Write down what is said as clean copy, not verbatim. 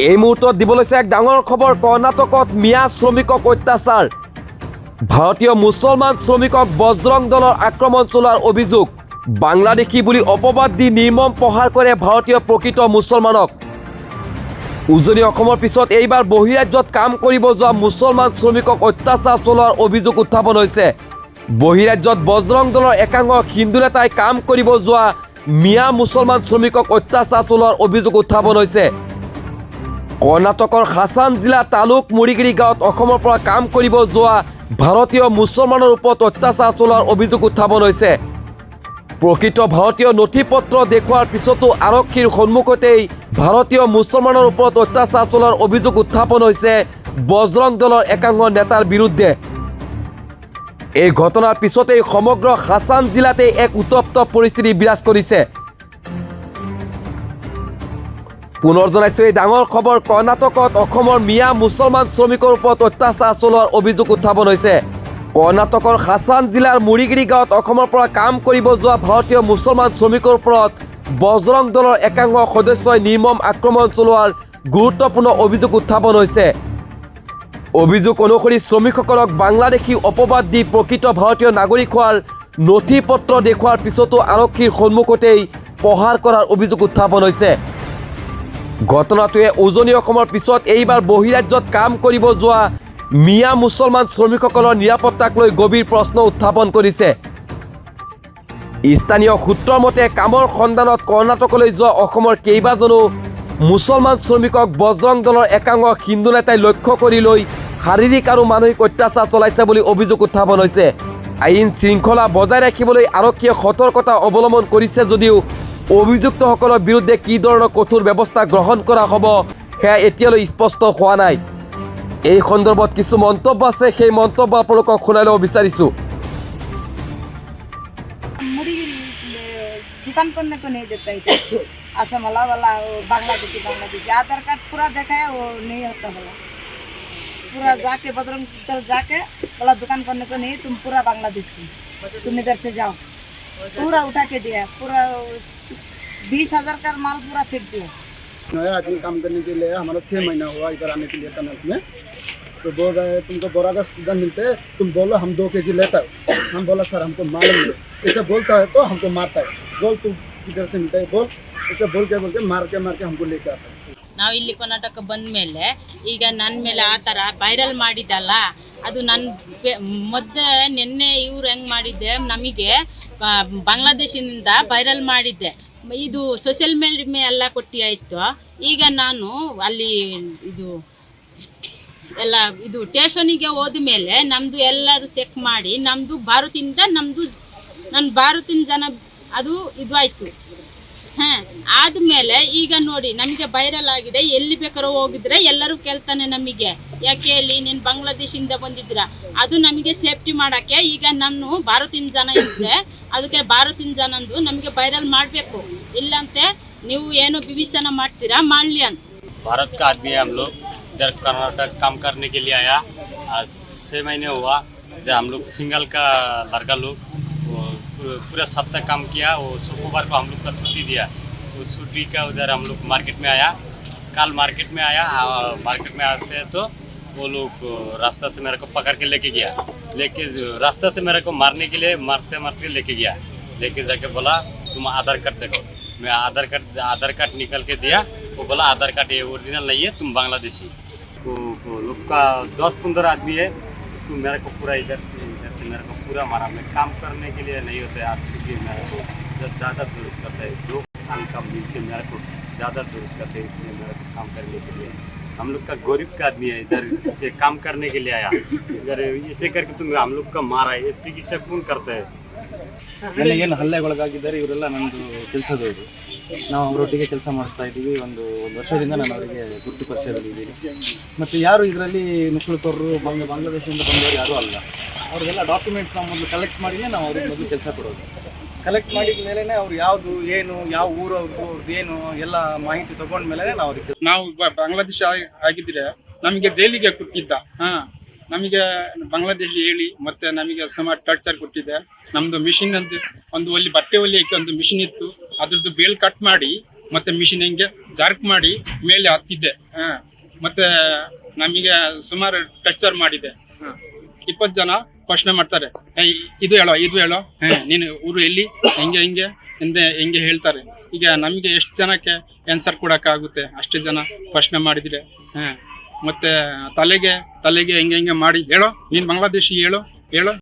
এই মুহূৰ্তত দিব লৈছে এক ডাঙৰ খবৰ। কৰ্ণাটকত মিয়া শ্ৰমিকক অত্যাচাৰ। ভাৰতীয় মুছলমান শ্ৰমিকক বজৰং দলৰ আক্ৰমণ চলোৱাৰ অভিযোগ। বাংলাদেশী বুলি অপবাদ দি নিৰ্মম প্ৰহাৰ কৰে ভাৰতীয় প্ৰকৃত মুছলমানক। উজনি অসমৰ পিছত এইবাৰ বহিৰাজ্যত কাম কৰিব যোৱা মুছলমান শ্ৰমিকক অত্যাচাৰ চলোৱাৰ অভিযোগ উত্থাপন হৈছে। বহিৰাজ্যত বজৰং দলৰ একাংশ হিন্দু নেতাই কাম কৰিব যোৱা মিয়া মুছলমান শ্ৰমিকক অত্যাচাৰ চলোৱাৰ অভিযোগ উত্থাপন হৈছে। কৰ্ণাটকৰ হাছান জিলা তালুক মুৰিগিৰি গাঁৱত অসমৰ পৰা কাম কৰিব যোৱা ভাৰতীয় মুছলমানৰ ওপৰত অত্যাচাৰ চলোৱাৰ অভিযোগ উত্থাপন হৈছে। প্ৰকৃত ভাৰতীয় নথি পত্ৰ দেখুওৱাৰ পিছতো আৰক্ষীৰ সন্মুখতেই ভাৰতীয় মুছলমানৰ ওপৰত অত্যাচাৰ চলোৱাৰ অভিযোগ উত্থাপন হৈছে বজৰং দলৰ একাংশ নেতাৰ বিৰুদ্ধে। এই ঘটনাৰ পিছতেই সমগ্ৰ হাছান জিলাতে এক উত্তপ্ত পৰিস্থিতি বিৰাজ কৰিছে। পুনৰ জনাইছোঁ এই ডাঙৰ খবৰ। কৰ্ণাটকত অসমৰ মিয়া মুছলমান শ্ৰমিকৰ ওপৰত অত্যাচাৰ চলোৱাৰ অভিযোগ উত্থাপন হৈছে। কৰ্ণাটকৰ হাছান জিলাৰ মুৰিগিৰি গাঁৱত অসমৰ পৰা কাম কৰিব যোৱা ভাৰতীয় মুছলমান শ্ৰমিকৰ ওপৰত বজৰং দলৰ একাংশ সদস্যই নিৰ্মম আক্ৰমণ চলোৱাৰ গুৰুত্বপূৰ্ণ অভিযোগ উত্থাপন হৈছে। অভিযোগ অনুসৰি শ্ৰমিকসকলক বাংলাদেশী অপবাদ দি প্ৰকৃত ভাৰতীয় নাগৰিক হোৱাৰ নথি পত্ৰ দেখুওৱাৰ পিছতো আৰক্ষীৰ সন্মুখতেই প্ৰহাৰ কৰাৰ অভিযোগ উত্থাপন হৈছে। ঘটনাটোৱে উজনি অসমৰ পিছত এইবাৰ বহিৰাজ্যত কাম কৰিব যোৱা মিয়া মুছলমান শ্ৰমিকসকলৰ নিৰাপত্তাক লৈ গভীৰ প্ৰশ্ন উত্থাপন কৰিছে। স্থানীয় সূত্ৰৰ মতে কামৰ সন্ধানত কৰ্ণাটকলৈ যোৱা অসমৰ কেইবাজনো মুছলমান শ্ৰমিকক বজৰং দলৰ একাংশ হিন্দু নেতাই লক্ষ্য কৰি লৈ শাৰীৰিক আৰু মানসিক অত্যাচাৰ চলাইছে বুলি অভিযোগ উত্থাপন হৈছে। আইন শৃংখলা বজাই ৰাখিবলৈ আৰক্ষীয়ে সতৰ্কতা অৱলম্বন কৰিছে যদিও অভিযুক্তসকলৰ বিৰুদ্ধে কি ধৰণৰ কঠোৰ ব্যৱস্থা গ্ৰহণ কৰা হ'ব সেয়া এতিয়ালৈ স্পষ্ট হোৱা নাই। এই সন্দৰ্ভত কিছু মন্তব্য আছে, সেই মন্তব্য আপোনালোকক শুনাই ল'ব বিচাৰিছোঁ। दुकान करने को नहीं देता इधर असम वाला बांग्लादेशी आधार कार्ड पूरा देखा है वो नहीं होता बोला। पूरा जाके बजरंग दल जाके बोला दुकान करने को नहीं, तुम पूरा बांग्लादेशी, तुम इधर से जाओ। पूरा उठा के दिया, पूरा 20,000 का माल पूरा फेंक दिया। नया आदमी काम करने के लिए हमारा 6 महीना हुआ इधर आने के लिए कर्नाटक में। तो बोल रहे हैं तुमको बोरा का सीजन मिलते है, तुम बोलो हम 2 kg लेता है। हम बोला सर हमको मालूम नहीं, ऐसा बोलता है तो हमको मारता है। बोल तुम किधर से मिलता है बोल, ऐसे बोल के मार के हमको लेके आता है। ನಾವು ಇಲ್ಲಿ ಕರ್ನಾಟಕ ಬಂದ ಮೇಲೆ ಈಗ ನನ್ನ ಮೇಲೆ ಆ ಥರ ವೈರಲ್ ಮಾಡಿದ್ದಲ್ಲ, ಅದು ನನ್ನ ಮೊದಲೇ ನಿನ್ನೆ ಇವ್ರು ಹೆಂಗೆ ಮಾಡಿದ್ದೆ, ನಮಗೆ ಬಾಂಗ್ಲಾದೇಶಿನಿಂದ ವೈರಲ್ ಮಾಡಿದ್ದೆ, ಇದು ಸೋಷಿಯಲ್ ಮೀಡಿಯಾ ಎಲ್ಲ ಕೊಟ್ಟು ಆಯಿತು. ಈಗ ನಾನು ಅಲ್ಲಿ ಇದು ಎಲ್ಲ ಇದು ಸ್ಟೇಷನಿಗೆ ಹೋದ ಮೇಲೆ ನಮ್ಮದು ಎಲ್ಲರೂ ಚೆಕ್ ಮಾಡಿ ನಮ್ಮದು ಭಾರತದಿಂದ ನನ್ನ ಭಾರತಿನ ಜನ ಅದು ಇದು ಆಯಿತು. ಆದಮೇಲೆ ಈಗ ನೋಡಿ ನಮಗೆ ವೈರಲ್ ಆಗಿದೆ, ಎಲ್ಲಿ ಬೇಕಾದ್ರೂ ಹೋಗಿದ್ರೆ ಎಲ್ಲರೂ ಕೇಳ್ತಾನೆ ನಮಗೆ, ಯಾಕೆ ಹೇಳಿ ನೀನು ಬಾಂಗ್ಲಾದೇಶಿಂದ ಬಂದಿದ್ದೀರಾ, ಅದು ನಮಗೆ ಸೇಫ್ಟಿ ಮಾಡೋಕ್ಕೆ. ಈಗ ನಾನು ಭಾರತಿನ ಜನ ಇದ್ದರೆ ಅದಕ್ಕೆ ಭಾರತಿನ ಜನಂದು ನಮಗೆ ವೈರಲ್ ಮಾಡಬೇಕು, ಇಲ್ಲಂತೆ ನೀವು ಏನೋ ವಿವೇಚನ ಮಾಡ್ತೀರಾ ಮಾಡಲಿ ಅಂತ. भारत का आदमी है हम लोग, इधर कर्नाटक काम करने के लिए आया। 6 महीने हुआ इधर हम लोग सिंगल का लड़का लोग पूरा सप्ताह काम किया। वो शुक्रवार को हम लोग का छुट्टी दिया, वो छुट्टी का उधर हम लोग मार्केट में आया। कल मार्केट में आया, मार्केट में आते हैं तो वो लोग रास्ता से मेरे को पकड़ के लेके गया, रास्ता से मेरे को मारने के लिए मारते लेके गया। लेके जाके बोला तुम आधार कार्ड देखो। मैं आधार कार्ड निकल के दिया, वो बोला आधार कार्ड ये ओरिजिनल नहीं है, तुम बांग्लादेशी। वो लोग का 10-15 आदमी है, उसको मेरे को पूरा इधर से मेरे को पूरा मारा। मैं काम करने के लिए नहीं होता है, आज क्योंकि मेरे को ज़्यादा जरूरत करता है, 2 साल का मिल के मेरे को ज़्यादा जरूरत करते है, इसलिए मेरे को काम करने के लिए। हम लोग का गरीब का आदमी है, इधर के काम करने के लिए आया, इधर इसे करके तुम हम लोग का मारा है, इससे की कौन करता है। ನನಗೇನು ಹಲ್ಲೆಗೊಳಗಾಗಿದ್ದಾರೆ ಇವರೆಲ್ಲ ನಂದು ಕೆಲಸದವರು, ನಾವು ಅವರೊಟ್ಟಿಗೆ ಕೆಲಸ ಮಾಡಿಸ್ತಾ ಇದ್ದೀವಿ. ಒಂದು ವರ್ಷದಿಂದ ನಾನು ಅವರಿಗೆ ಗುರುತು ಪರಿಚಯದಲ್ಲಿದ್ದೀನಿ. ಮತ್ತು ಯಾರು ಇದರಲ್ಲಿ ನುಸುಳುಕೋರು ಬಾಂಗ್ಲಾದೇಶದಿಂದ ಬಂದವರು ಯಾರೂ ಅಲ್ಲ. ಅವ್ರಿಗೆಲ್ಲ ಡಾಕ್ಯುಮೆಂಟ್ಸ್ ನಾವು ಮೊದಲು ಕಲೆಕ್ಟ್ ಮಾಡಿಯೇ ನಾವು ಅವ್ರಿಗೆ ಮೊದಲು ಕೆಲಸ ಕೊಡೋದು. ಕಲೆಕ್ಟ್ ಮಾಡಿದ ಮೇಲೇ ಅವ್ರು ಯಾವುದು ಏನು ಯಾವ ಊರು ಅವ್ರದ್ದು ಏನು ಎಲ್ಲ ಮಾಹಿತಿ ತೊಗೊಂಡ ಮೇಲೆ ನಾವು ಅವ್ರಿಗೆ ನಾವು ಬಾಂಗ್ಲಾದೇಶ ಆಗಿದ್ರೆ ನಮಗೆ ಜೈಲಿಗೆ ಕೊಟ್ಟಿದ್ದ. ನಮಗೆ ಬಾಂಗ್ಲಾದೇಶ ಹೇಳಿ ಮತ್ತೆ ನಮಗೆ ಸುಮಾರು ಟಾರ್ಚರ್ ಕೊಟ್ಟಿದ್ದೆ. ನಮ್ಮದು ಮಿಷಿನ್ ಅಂತ ಒಂದು ಒಲ್ಲಿ ಬಟ್ಟೆ ಹೊಲಿಯಕ್ಕೆ ಒಂದು ಮಿಷಿನ್ ಇತ್ತು, ಅದ್ರದ್ದು ಬೇಲ್ ಕಟ್ ಮಾಡಿ ಮತ್ತೆ ಮಿಷಿನ್ ಹಿಂಗೆ ಜಾರ್ಕ್ ಮಾಡಿ ಮೇಲೆ ಹತ್ತಿದ್ದೆ. ಮತ್ತೆ ನಮಗೆ ಸುಮಾರು ಟಚರ್ ಮಾಡಿದೆ. 20 ಜನ ಪ್ರಶ್ನೆ ಮಾಡ್ತಾರೆ, ಇದು ಹೇಳೋ ನೀನು ಊರು ಎಲ್ಲಿ, ಹಿಂಗೆ ಹೇಳ್ತಾರೆ. ಈಗ ನಮಗೆ ಎಷ್ಟು ಜನಕ್ಕೆ ಆನ್ಸರ್ ಕೊಡೋಕ್ಕಾಗುತ್ತೆ? ಅಷ್ಟು ಜನ ಪ್ರಶ್ನೆ ಮಾಡಿದ್ರೆ ಮತ್ತೆ ತಲೆಗೆ ಹಿಂಗೆ ಮಾಡಿ ಹೇಳೋ, ನೀನು ಬಾಂಗ್ಲಾದೇಶಿ ಹೇಳೋ